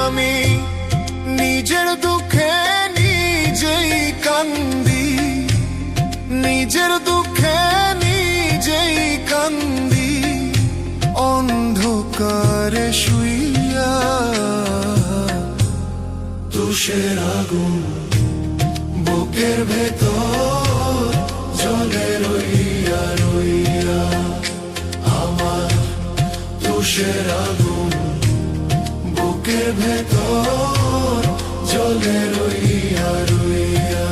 আমি নিজের দুঃখে নিজেই কান্দি, নিজের দুঃখে নিজেই কান্দি, অন্ধকারে শুইয়া। তুষের আগুন বুকের ভেতর জ্বলে রইয়া রইয়া, আমার তুষের আগুন বুকের ভেতর জ্বলে রইয়া রইয়া।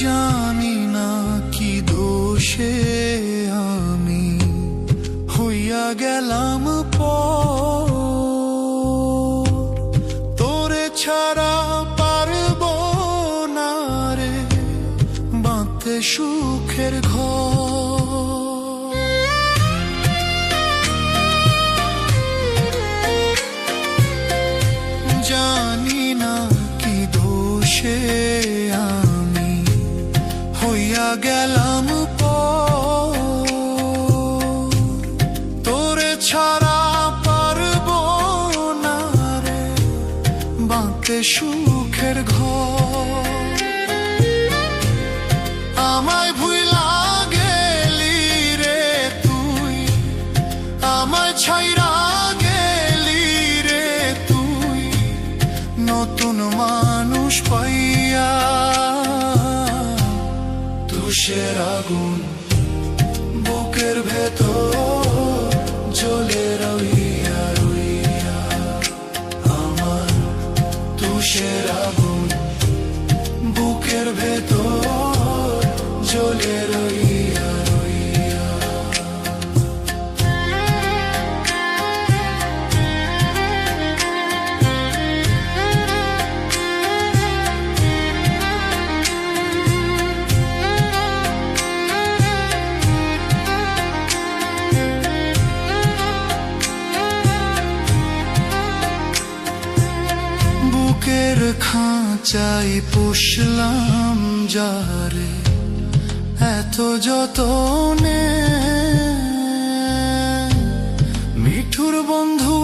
জানি না কি দোষে আমি হইয়া গেলাম তোরে ছাড়া পারব না রে বাঁধতে সুখের ঘর। জানি না কি দোষে হইয়া গেলাম তোরে ছাড়া পারব না রে বাঁধতে সুখের ঘর। আমায় ভুইলা গেলি রে তুই, আমায় ছাইরা গেলি রে তুই, নতুন মানুষ পাইয়া। তুষের আগুন বুকের ভেতর জ্বলে রইয়া রইয়া, আমার তুষের আগুন বুকের ভেতর জ্বলে রইয়া রইয়া। বুকের খাঁচাই পুষলাম যারে এত যতনে, মিঠুর বন্ধু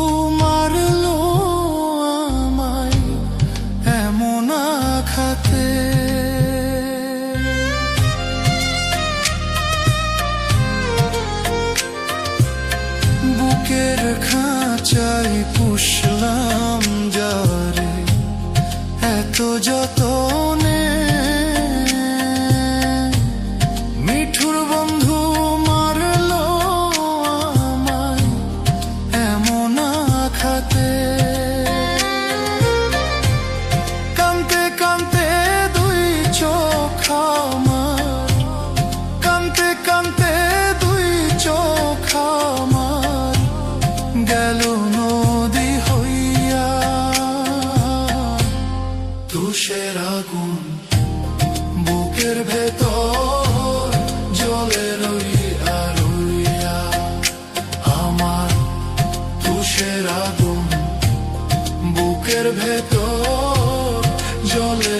মারলো আমায় এমন আঘাতে। বুকের খাঁচাই পুষলাম যারে এত যতনে, মিঠুর বন্ধু মারলো আমায় এমন আঘাতে। কানতে কানতে দুই চোখ আমার, কানতে কানতে দুই চোখ আমার গেল নদী হইয়া। তুষের আগুন বুকের ভেতর জ্বলে রইয়া রইয়া, আমার তুষের আগুন বুকের ভেতর জ্বলে